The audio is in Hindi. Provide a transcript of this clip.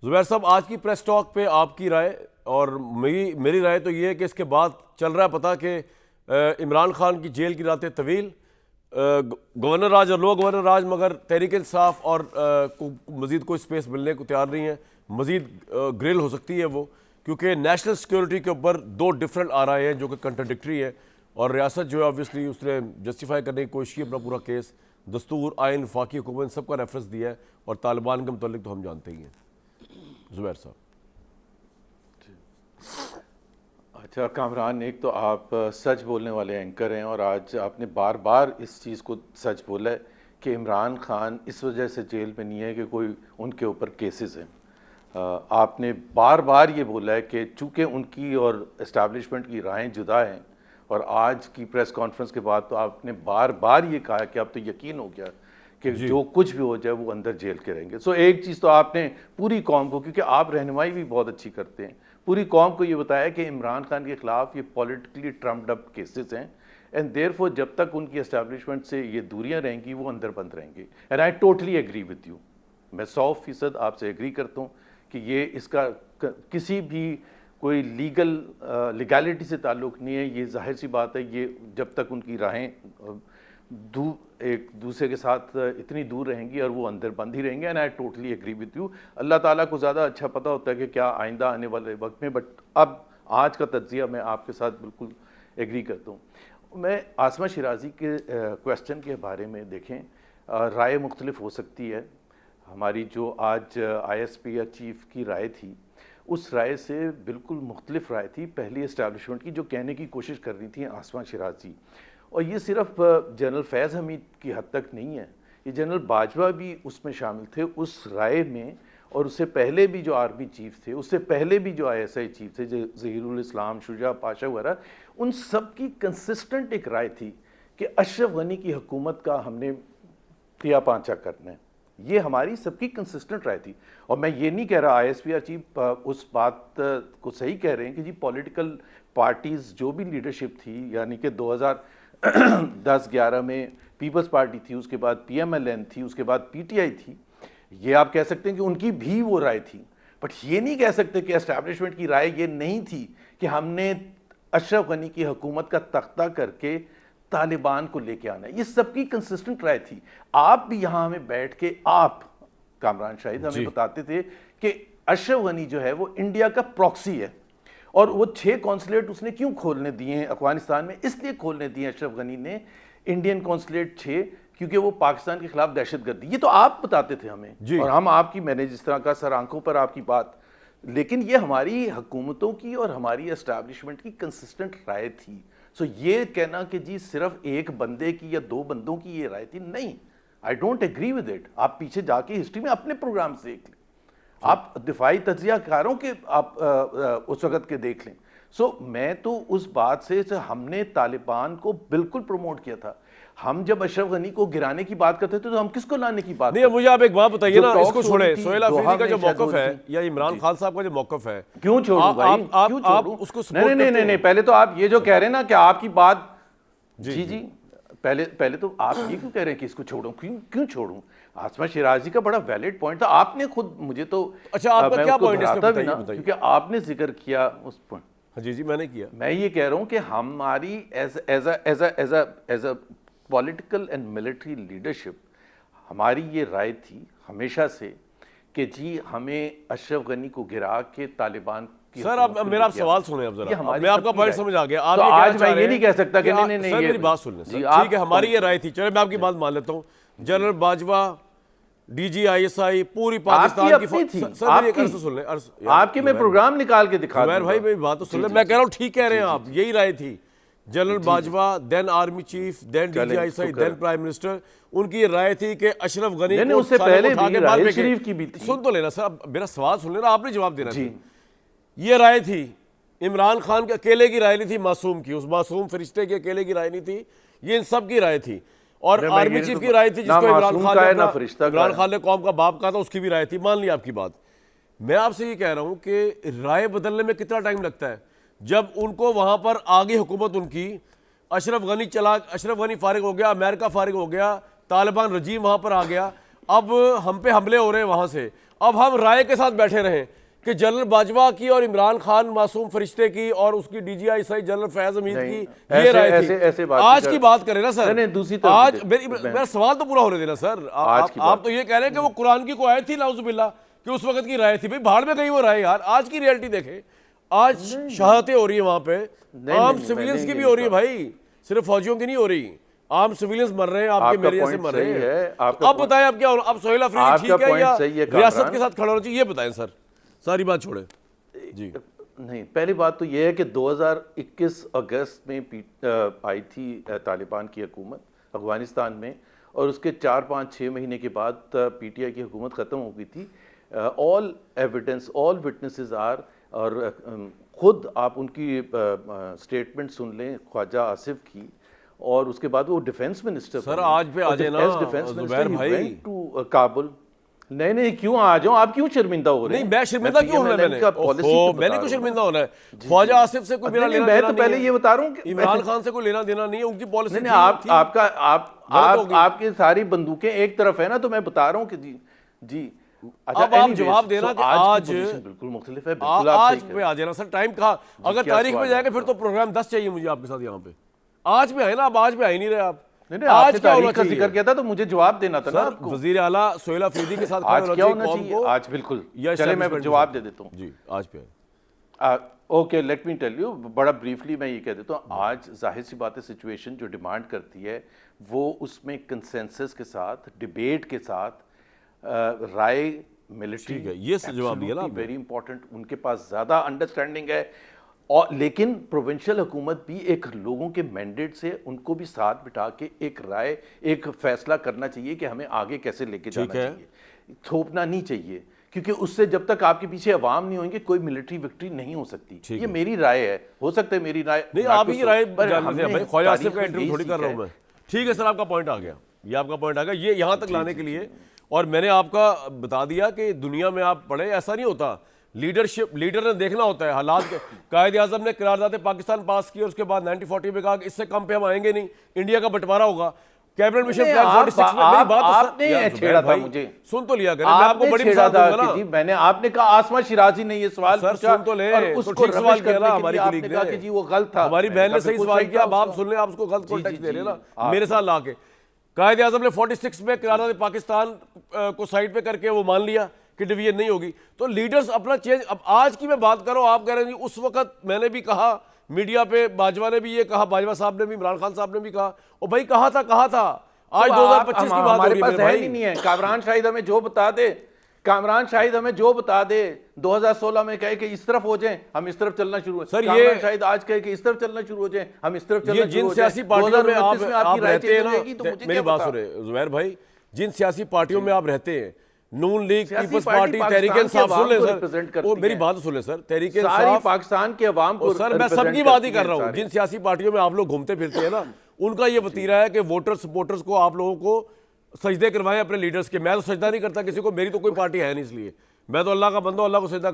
जुबैर साहब, आज की प्रेस टॉक पे आपकी राय और मेरी राय तो ये है कि इसके बाद चल रहा है पता कि इमरान खान की जेल की रातें तवील, गवर्नर राज और लो गवर्नर राज, मगर तहरीक इंसाफ और मज़ीद कोई स्पेस मिलने को तैयार नहीं है। मज़ीद ग्रिल हो सकती है वो, क्योंकि नेशनल सिक्योरिटी के ऊपर दो डिफरेंट आ रहे हैं जो कि कंट्राडिक्टरी है, और रियासत जो है ऑब्वियसली उसने जस्टिफाई करने की कोशिश की अपना पूरा केस, दस्तूर, आइन, वफाकी हुकूमत सबका रेफरेंस दिया है, और तालिबान के मुतल्लिक तो हम जानते ही हैं। जुबैर साहब। अच्छा कामरान, एक तो आप सच बोलने वाले एंकर हैं और आज आपने बार बार इस चीज़ को सच बोला है कि इमरान खान इस वजह से जेल में नहीं है कि कोई उनके ऊपर केसेस हैं। आपने बार बार ये बोला है कि चूँकि उनकी और इस्टेब्लिशमेंट की राहें जुदा हैं, और आज की प्रेस कॉन्फ्रेंस के बाद तो आपने बार बार ये कहा कि अब तो यकीन हो गया कि जो कुछ भी हो जाए वो अंदर जेल के रहेंगे। सो एक चीज़ तो आपने पूरी कौम को, क्योंकि आप रहनुमाई भी बहुत अच्छी करते हैं, पूरी कौम को ये बताया कि इमरान खान के खिलाफ ये पॉलिटिकली ट्रम्प्ड अप केसेस हैं, एंड देयरफॉर जब तक उनकी एस्टैब्लिशमेंट से ये दूरियां रहेंगी वो अंदर बंद रहेंगे। And I totally agree with you, मैं 100% आपसे एग्री करता हूँ कि ये इसका किसी भी कोई लीगैलिटी से ताल्लुक़ नहीं है। ये जाहिर सी बात है, ये जब तक उनकी राहें एक दूसरे के साथ इतनी दूर रहेंगी और वो अंदर बंद ही रहेंगे। And I totally agree with you. अल्लाह ताला को ज़्यादा अच्छा पता होता है कि क्या आइंदा आने वाले वक्त में, बट अब आज का तज्जिया मैं आपके साथ बिल्कुल एग्री करता हूँ। मैं आसमा शिराजी के क्वेश्चन के बारे में देखें, राय मुख्तलिफ हो सकती है। हमारी जो आज ISP या चीफ की राय थी, उस राय से बिल्कुल मुख्तलिफ राय थी पहली इस्टेब्लिशमेंट की, जो कहने की कोशिश कर रही थी आसमा शिराजी। और ये सिर्फ जनरल फैज़ हमीद की हद तक नहीं है, ये जनरल बाजवा भी उसमें शामिल थे उस राय में, और उससे पहले भी जो आर्मी चीफ थे, उससे पहले भी जो ISI चीफ थे, जो ज़हीरुल इस्लाम, शुजा पाशा वगैरह, उन सब की कंसिस्टेंट एक राय थी कि अशरफ गनी की हुकूमत का हमने पिया पांचा करना है। ये हमारी सबकी कंसिस्टेंट राय थी। और मैं ये नहीं कह रहा ISP चीफ उस बात को सही कह रहे हैं कि जी पॉलिटिकल पार्टीज़ जो भी लीडरशिप थी, यानी कि 2010-11 में पीपल्स पार्टी थी, उसके बाद PMLN थी, उसके बाद PTI थी, ये आप कह सकते हैं कि उनकी भी वो राय थी। बट ये नहीं कह सकते कि एस्टैब्लिशमेंट की राय ये नहीं थी कि हमने अशरफ गनी की हुकूमत का तख्ता करके तालिबान को लेके आना है। ये सबकी कंसिस्टेंट राय थी। आप भी यहाँ हमें बैठ के, आप कामरान शाहिद हमें बताते थे कि अशरफ गनी जो है वो इंडिया का प्रॉक्सी है, और वो 6 कॉन्सुलेट उसने क्यों खोलने दिए हैं अफगानिस्तान में? इसलिए खोलने दिए अशरफ गनी ने इंडियन कॉन्सुलेट 6, क्योंकि वो पाकिस्तान के खिलाफ दहशतगर्दी। ये तो आप बताते थे हमें, और हम आपकी, मैंने जिस तरह का सर आंखों पर आपकी बात, लेकिन ये हमारी हुकूमतों की और हमारी एस्टैब्लिशमेंट की कंसिस्टेंट राय थी। सो ये कहना कि जी सिर्फ एक बंदे की या 2 बंदों की ये राय थी, नहीं, I don't agree with it. आप पीछे जाके हिस्ट्री में अपने प्रोग्राम से देख लें, आप दिफाई तज्जियाकारों के आप उस वक़्त के देख लें। सो मैं तो उस बात से हमने तालिबान को बिल्कुल प्रमोट किया था। हम जब अशरफ गनी को गिराने की बात करते थे तो हम किसको लाने की बात नहीं? मुझे आप एक बात बताइए ना, इसको छोड़े, सोहेल अफरीदी का जो मौक़िफ़ है या इमरान खान साहब का जो मौक़िफ़ है, क्यों छोड़ूं भाई? आप उसको सपोर्ट करते हैं? नहीं, पहले तो आप ये जो कह रहे हैं ना कि आपकी बात, जी पहले तो आप ये क्यों कह रहे हैं कि इसको छोड़ूं? क्यों छोड़ूं? आसमा शिराजी का बड़ा वैलिड पॉइंट था। आपने खुद, मुझे तो अच्छा, आपका क्या पॉइंट है इसमें बताइए? क्योंकि आपने जिक्र किया उस पॉइंट। जी मैंने किया। मैं ये कह रहा हूं कि हमारी as a political and military leadership, हमारी ये राय थी हमेशा से कि जी हमें अशरफ गनी को गिरा के तालिबान की। सर अब मेरा आप सवाल सुने, अब जरा मैं आपका पॉइंट समझ आ गया। तो आज मैं ये नहीं कह सकता कि नहीं, सर मेरी बात सुन लें। ठीक है, हमारी ये राय थी, चलो मैं आपकी बात मान लेता हूँ। जनरल बाजवा, DG ISI, पूरी पाकिस्तान की सुन लें, आपके में प्रोग्राम निकाल के दिखा दूं भाई, मेरी बात तो सुन लें। मैं कह रहा हूँ ठीक कह रहे हैं आप, यही राय थी। General Bajwa, then army chief, then DG ISI, then prime minister, उनकी राय थी कि अशरफ गनी को उससे पहले शरीफ की भी थी। सुन तो लेना सर, मेरा सवाल सुन लेना, आपने जवाब देना थी। ये राय थी, इमरान खान के अकेले की राय नहीं थी, मासूम की, उस मासूम फरिश्ते की अकेले की राय नहीं थी, ये इन सब की राय थी। और आर्मी चीफ की राय थी, जिसको इमरान खान ने कौम का बाप कहा था, उसकी भी राय थी। मान लिया आपकी बात। मैं आपसे ये कह रहा हूं कि राय बदलने में कितना टाइम लगता है? जब उनको वहां पर आगे हुकूमत उनकी, अशरफ गनी फारिग हो गया, अमेरिका फारिग हो गया, तालिबान रजीम वहां पर आ गया, अब हम पे हमले हो रहे हैं वहां से, अब हम राय के साथ बैठे रहें कि जनरल बाजवा की और इमरान खान मासूम फरिश्ते की और उसकी डीजीआई सही जनरल फैज हमीद की ये राय थी। ऐसे बात आज की बात करें ना सर, नहीं, दूसरी तरफ आज मेरा सवाल तो पूरा होने देना सर। आप तो ये कह रहे हैं कि वो कुरान की को आयत थी नाउजुबिल्लाह कि उस वक्त की राय थी, भाई भाड़ में गई वो राय यार। आज की रियलिटी देखें, आज शहादतें हो रही है वहां पे, आम सिविलियंस की भी हो रही है भाई, सिर्फ फौजियों की नहीं हो रही, आम सिविलियंस मर रहे हैं, आपके मेरे जैसे मर रहे हैं। अब बताएं अब क्या हो, अब सोहेल अफरीदी ठीक है या रियासत के साथ खड़ा होना चाहिए, ये बताएं सर, सारी बात छोड़े जी। नहीं, पहली बात तो यह है कि 2021 अगस्त में आई थी तालिबान की हुकूमत अफगानिस्तान में, और उसके 4-5-6 महीने के बाद पीटीआई की हुकूमत ख़त्म हो गई थी। All evidence, all witnesses are, और खुद आप उनकी स्टेटमेंट सुन लें ख्वाजा आसिफ की, और उसके बाद वो डिफेंस मिनिस्टर सर आज पे आ जाए ना जुबैर भाई टू काबुल। नहीं क्यों आ जाओ, आप क्यों शर्मिंदा हो रहे हैं? नहीं मैं शर्मिंदा क्यों होना, मैंने क्यों शर्मिंदा होना है? ख्वाजा आसिफ से कोई मेरा लेना देना नहीं है। मैं तो पहले ये बता रहा हूँ कि इमरान खान से कोई लेना देना नहीं है, उनकी पॉलिसी नहीं, आपकी सारी बंदूकें एक तरफ है ना, तो मैं बता रहा हूँ कि जी अच्छा, अब आप जवाब देना कि आज बिल्कुल मुख्तलिफ है, आज पे आ जाना सर, टाइम कहा, अगर तारीख में जाएगा फिर तो प्रोग्राम 10 चाहिए मुझे आपके साथ यहाँ पे। आज में आए ना, अब आज में आ ही नहीं रहे आप। नहीं, आज क्या होना चाहिए? जिक्र किया था तो मुझे जवाब देना था ना आपको। वजीर आला सोहेल अफरीदी के साथ आज क्या होना चाहिए? आज बिल्कुल, चले मैं जवाब दे देता हूँ जी। आज पे okay, let me tell you, बड़ा ब्रीफली मैं ये कह देता हूँ। आज जाहिर सी बात है, सिचुएशन जो डिमांड करती है वो उसमें कंसेंसस के साथ, डिबेट के साथ, राय मिलिट्री, ठीक है, ये जवाब दिया ना, वेरी इंपॉर्टेंट, उनके पास ज्यादा अंडरस्टैंडिंग है। और लेकिन प्रोविंशियल हुकूमत भी एक लोगों के मैंडेट से उनको भी साथ बिठा के एक राय, एक फैसला करना चाहिए कि हमें आगे कैसे लेके जाना चाहिए, थोपना नहीं चाहिए, क्योंकि उससे जब तक आपके पीछे अवाम नहीं होंगे कोई मिलिट्री विक्ट्री नहीं हो सकती। ये मेरी राय है, हो सकता है मेरी राय नहीं, आप ही राय ख्वाजा आसिफ का इंटरव्यू थोड़ी कर रहा हूं मैं। ठीक है सर, आपका पॉइंट आ गया, ये आपका पॉइंट आ गया, ये यहां तक लाने के लिए। और मैंने आपका बता दिया कि दुनिया में आप पढ़े, ऐसा नहीं होता, लीडर ने देखना होता है हालात के। कायद आजम ने करारदाद पाकिस्तान पास की और उसके बाद 1940 में कहा कि इससे कम पे हम आएंगे नहीं, इंडिया का बंटवारा होगा। कैबिनेट मिशन प्लान 46 में मेरी बात आपने छेड़ा था, मुझे सुन तो लिया करें, मैं आपको बड़ी मिसाल दूंगा ना। मैंने आपने कहा आसमा शिराजी ने ये सवाल सर सुन तो ले, उसको ठीक सवाल किया ना हमारी कलीग ने कि जी वो गलत था, हमारी बहन ने सही सवाल किया, अब आप सुन ले, आप उसको गलत कॉन्टेक्स्ट दे रहे ना मेरे साथ लाके। कायद आजम ने 46 में करारदाद पाकिस्तान को साइड पे करके वो मान लिया कि डिवीजन नहीं होगी, तो लीडर्स अपना चेंज। अब आज की मैं बात करो, आप कह रहे हैं उस वक्त मैंने भी कहा मीडिया पे, बाजवा ने भी ये कहा, बाजवा साहब ने भी, इमरान खान साहब ने भी कहा, और भाई कहा था आज 2025 की बात हो रही है भाई। नहीं है, कामरान शाहिद हमें जो बता दे, कामरान शाहिद हमें जो बता दे, 2016 में कहे कि इस तरफ हो जाए, हम इस तरफ चलना शुरू हो। सर ये शायद आज कहे कि इस तरफ चलना शुरू हो जाए, हम इस तरफ चलना शुरू हो जाए। जिन सियासी पार्टियों में आप रहते हैं ना, मेरी बात सुने जुबैर भाई, जिन सियासी पार्टियों में आप रहते हैं, नून league, peoples party, Tehreek Insaf, सुन ले सर, वो मेरी बात सुन ले सर, तहरीक इंसाफ पाकिस्तान के अवाम को, सर मैं सबकी बात ही कर रहा हूँ। जिन सियासी पार्टियों में आप लोग घूमते फिरते हैं ना, उनका ये वतीरा है कि वोटर सपोर्टर्स को आप लोगों को सजदे करवाएं अपने लीडर्स के। मैं तो सजदा नहीं करता किसी को, मेरी तो कोई पार्टी है नहीं, इसलिए मैं तो अल्लाह का बंदा, अल्लाह को सजदा